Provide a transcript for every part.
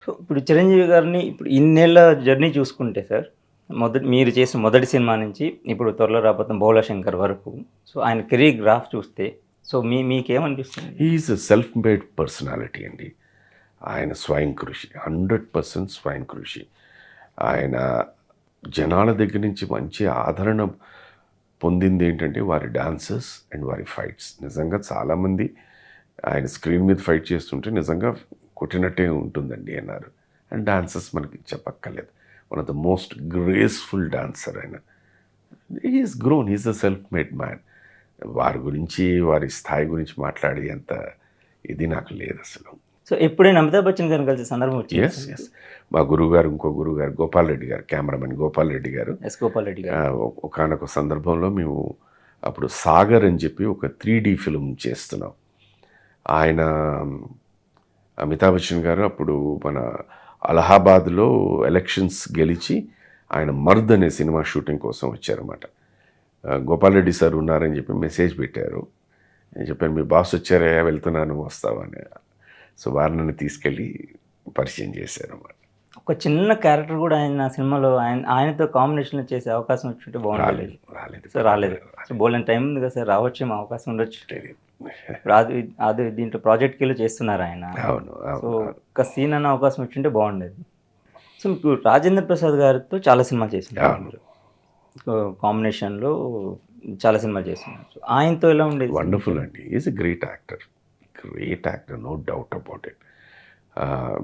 So, ఇప్పుడు 'చిరంజీవి' గారిని ఇప్పుడు ఇన్నేళ్ల జర్నీ చూసుకుంటే సార్, మీరు చేసిన మొదటి సినిమా నుంచి ఇప్పుడు త్వరలో రాబోతున్న 'భోళాశంకర్' వరకు. సో, ఆయన కెరీర్ గ్రాఫ్ చూస్తే సో, మీకేమనిపిస్తుంది? He is a self made personality అండి. ఆయన స్వయం కృషి 100% స్వయం కృషి. ఆయన జనాల దగ్గర నుంచి మంచి ఆదరణ పొందింది ఏంటంటే వారి డాన్సెస్ అండ్ వారి ఫైట్స్. నిజంగా చాలామంది ఆయన స్క్రీన్ మీద ఫైట్ చేస్తుంటే నిజంగా కొట్టినట్టే ఉంటుందండి అన్నారు. అండ్ డాన్సెస్ మనకి చెప్పక్కర్లేదు. One of the most graceful dancer ఆయన. Is grown, is a self made man. వారి గురించి వారి స్థాయి గురించి మాట్లాడే అంత ఇది నాకు లేదు అసలు. సో, ఎప్పుడైనా అమితాబ్ బచ్చన్ గారిని కలిసే సందర్భం వచ్చిందా ఎస్ మీకు? ఎస్ మా గురువుగారు, ఇంకో గురువుగారు గోపాల్ రెడ్డి గారు, కెమెరామెన్ గోపాల్ రెడ్డి గారు. ఎస్. గోపాల్ రెడ్డి గారు. ఒకానొక సందర్భంలో మేము అప్పుడు సాగర్ అని చెప్పి ఒక 3D ఫిల్మ్ చేస్తున్నాం. ఆయన అమితాబ్ బచ్చన్ గారు అప్పుడు మన అలహాబాద్లో ఎలక్షన్స్ గెలిచి ఆయన మర్ద్ అనే సినిమా షూటింగ్ కోసం వచ్చారన్నమాట. గోపాల్ రెడ్డి సార్ ఉన్నారని చెప్పి మెసేజ్ పెట్టారు. నేను చెప్పాను, మీ బాస్ వచ్చారా, వెళ్తున్నాను వస్తావని. సో వారు నన్ను తీసుకెళ్ళి పరిచయం చేశారన్నమాట. ఒక చిన్న క్యారెక్టర్ కూడా ఆయన సినిమాలో ఆయనతో కాంబినేషన్‌లో చేసే అవకాశం వచ్చుంటే బాగుండేది. రాలేదు సో, రాలేదు. సో, బోలెడన్ని టైం ఉంది కదా సార్, రావచ్చేమో అవకాశం ఉండొచ్చు. తెలియదు. ఇప్పుడు అది దీంట్లో ప్రాజెక్ట్‌కెళ్ళి చేస్తున్నారు ఆయన. అవును సో, అవును. ఒక్క సీన్ అన్న అవకాశం వచ్చింటే బాగుండేది. సో, మీకు రాజేంద్ర ప్రసాద్ గారితో చాలా సినిమాలు చేస్తున్నారు అవును. మీరు. కాంబినేషన్‌లో చాలా సినిమాలు చేస్తున్నారు. సో, ఆయనతో ఎలా ఉండేది? వండర్ఫుల్ అండి. Is a great actor, no doubt about it.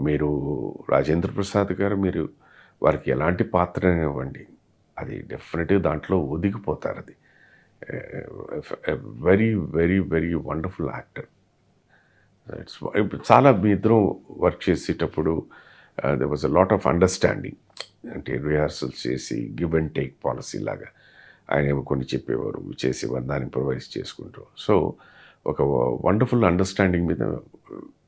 మీరు రాజేంద్ర ప్రసాద్ గారు, మీరు వారికి ఎలాంటి పాత్ర ఇవ్వండి, అది డెఫినెట్గా దాంట్లో ఒదిగిపోతారు. అది very very very wonderful actor. ఇప్పుడు చాలా మీ ఇద్దరం వర్క్ చేసేటప్పుడు there was a lot of understanding. అంటే రిహార్సల్స్ చేసి గివ్ అండ్ టేక్ పాలసీ లాగా ఆయన ఏమో కొన్ని చెప్పేవారు, చేసేవారు, దాన్ని ఇంప్రవైజ్ చేసుకుంటూ. సో ఒక వండర్ఫుల్ అండర్స్టాండింగ్ మీద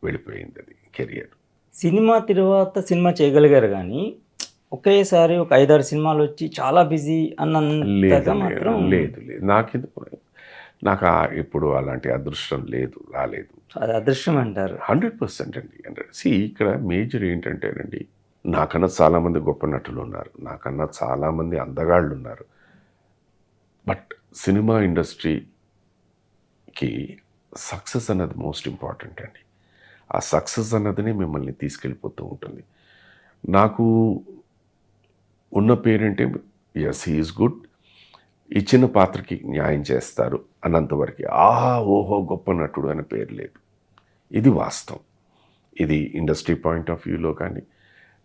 వెళ్ళిపోయింది అది కెరియర్. సినిమా తర్వాత సినిమా చేయగలిగారు గానీ, ఒకేసారి ఒక 5, 6 సినిమాలు వచ్చి చాలా బిజీ అన్నంతగా మాత్రం లేదు లేదు నాకు ఇప్పుడు అలాంటి అదృష్టం లేదు, రాలేదు. అది అదృష్టం అంటారు. 100% అండి. ఇక్కడ మేజర్ ఏంటంటేనండి, నాకన్నా చాలామంది గొప్ప నటులు ఉన్నారు, నాకన్నా చాలామంది అందగాళ్ళు ఉన్నారు. బట్ సినిమా ఇండస్ట్రీకి సక్సెస్ అన్నది మోస్ట్ ఇంపార్టెంట్ అండి. ఆ సక్సెస్ అన్నదినే మిమ్మల్ని తీసుకెళ్ళిపోతూ ఉంటుంది. నాకు ఉన్న పేరేంటే ఎస్ హీ ఈజ్ గుడ్, ఇచ్చిన పాత్రకి న్యాయం చేస్తారు అన్నంతవరకు ఆహా ఓహో గొప్ప నటుడు అనే పేరు లేదు. ఇది వాస్తవం. ఇది ఇండస్ట్రీ పాయింట్ ఆఫ్ వ్యూలో కానీ,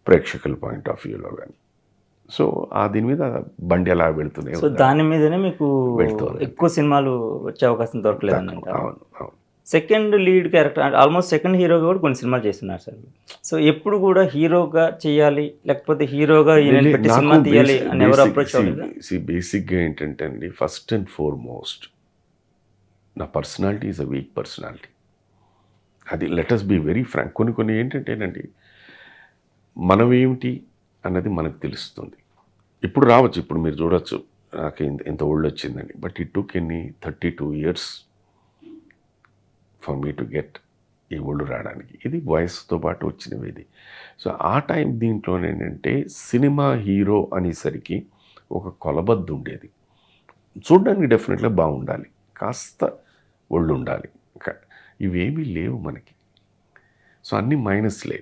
ప్రేక్షకుల పాయింట్ ఆఫ్ వ్యూలో కానీ. సో దీని మీద బండి ఎలా వెళుతున్నాయి. సో, దాని మీదనే మీకు వెళ్తుంది. ఎక్కువ సినిమాలు వచ్చే అవకాశం దొరకలేదనంట. అవును అవును. Second lead character almost second హీరోగా కూడా కొన్ని సినిమాలు చేస్తున్నారు సార్. సో, ఎప్పుడు కూడా హీరోగా చేయాలి, లేకపోతే హీరోగా ఈయనని పెట్టి సినిమా తీయాలి అని ఎవరు అప్రోచ్ అవ్వలేదా? బేసిక్గా ఏంటంటే అండి, ఫస్ట్ అండ్ ఫార్మోస్ట్ నా personality is a week personality. అది లెటస్ బీ వెరీ ఫ్రాంక్. కొన్ని ఏంటంటేనండి, మనం ఏమిటి అన్నది మనకు తెలుస్తుంది. ఇప్పుడు రావచ్చు, ఇప్పుడు మీరు చూడొచ్చు నాకు ఇంత ఓల్డ్ వచ్చిందండి. But it took 32 years for me to get ఈ ఒళ్ళు రావడానికి. ఇది వయసుతో పాటు వచ్చినవి ఇది. సో ఆ టైం దీంట్లో ఏంటంటే సినిమా హీరో అనేసరికి ఒక కొలబద్దు ఉండేది. చూడడానికి డెఫినెట్గా బాగుండాలి, కాస్త ఒళ్ళు ఉండాలి. ఇవేమీ లేవు మనకి. సో అన్నీ మైనస్లే.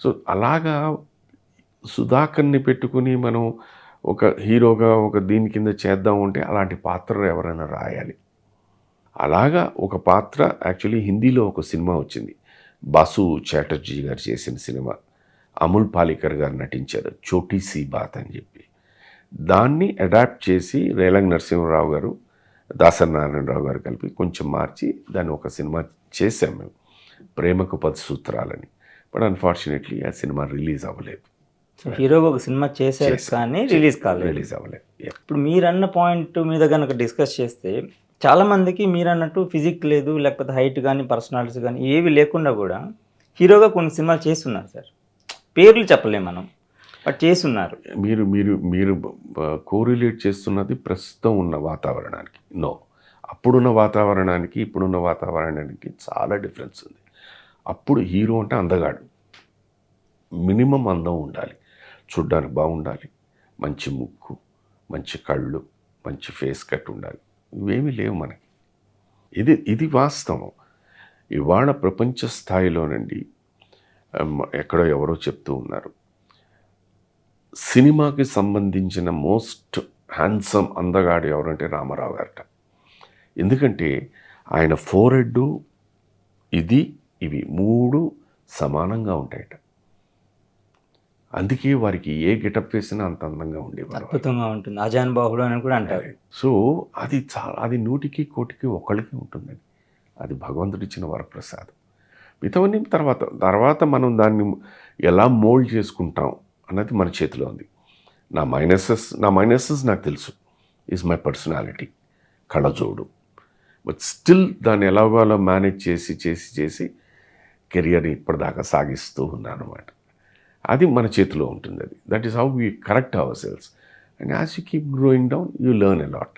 సో అలాగా సుధాకర్ని పెట్టుకుని మనం ఒక హీరోగా ఒక దీని కింద చేద్దాం అంటే అలాంటి పాత్ర ఎవరైనా రాయాలి. అలాగా ఒక పాత్ర యాక్చువల్లీ హిందీలో ఒక సినిమా వచ్చింది, బాసు చాటర్జీ గారు చేసిన సినిమా, అమూల్ పాలేకర్ గారు నటించారు, చోటీ సీ బాత్ అని చెప్పి. దాన్ని అడాప్ట్ చేసి రేలంగ్ నరసింహరావు గారు, దాసరి నారాయణరావు గారు కలిపి కొంచెం మార్చి దాన్ని ఒక సినిమా చేసాం మేము, ప్రేమకు 10 సూత్రాలని. బట్ అన్ఫార్చునేట్లీ ఆ సినిమా రిలీజ్ అవ్వలేదు. హీరోగా ఒక సినిమా చేశారు కానీ రిలీజ్ అవ్వలేదు. ఇప్పుడు మీరన్న పాయింట్ మీద కనుక డిస్కస్ చేస్తే, చాలామందికి మీరన్నట్టు ఫిజిక్ లేదు, లేకపోతే హైట్ కానీ పర్సనాలిటీస్ కానీ ఏవి లేకుండా కూడా హీరోగా కొన్ని సినిమాలు చేస్తున్నారు సార్. పేర్లు చెప్పలేం మనం, బట్ చేస్తున్నారు. మీరు మీరు మీరు కోరిలేట్ చేస్తున్నది ప్రస్తుతం ఉన్న వాతావరణానికి. నో, అప్పుడున్న వాతావరణానికి ఇప్పుడున్న వాతావరణానికి చాలా డిఫరెన్స్ ఉంది. అప్పుడు హీరో అంటే అందగాడు, మినిమం అందం ఉండాలి, చూడ్డానికి బాగుండాలి, మంచి ముక్కు, మంచి కళ్ళు, మంచి ఫేస్ కట్ ఉండాలి. ఇవేమీ లేవు మనకి. ఇది వాస్తవం. ఇవాళ ప్రపంచ స్థాయిలోనండి ఎక్కడో ఎవరో చెప్తూ ఉన్నారు, సినిమాకి సంబంధించిన మోస్ట్ హ్యాండ్సమ్ అందగాడు ఎవరంటే రామారావు గారట. ఎందుకంటే ఆయన ఫోరెడ్ ఇవి 3 సమానంగా ఉంటాయట. అందుకే వారికి ఏ గెటప్ వేసినా అంత అందంగా ఉండేవారు. అద్భుతంగా ఉంటుంది, అజాన్ బాహుడు అని కూడా అంటారు. సో అది అది 100కి 1,000కి ఒకళ్ళకి ఉంటుందండి. అది భగవంతుడు ఇచ్చిన వరప్రసాదం. మిగతావన్నీ తర్వాత మనం దాన్ని ఎలా మోల్డ్ చేసుకుంటాం అన్నది మన చేతిలో ఉంది. నా మైనసెస్ నాకు తెలుసు, ఈజ్ మై పర్సనాలిటీ, కళ్ళజోడు. బట్ స్టిల్ దాన్ని ఎలాగోలా మేనేజ్ చేసి కెరియర్ ఇప్పటిదాకా సాగిస్తూ ఉన్నాను అన్నమాట. అది మన చేతిలో ఉంటుంది. That is how we correct our cells. And as you keep growing down you learn a lot.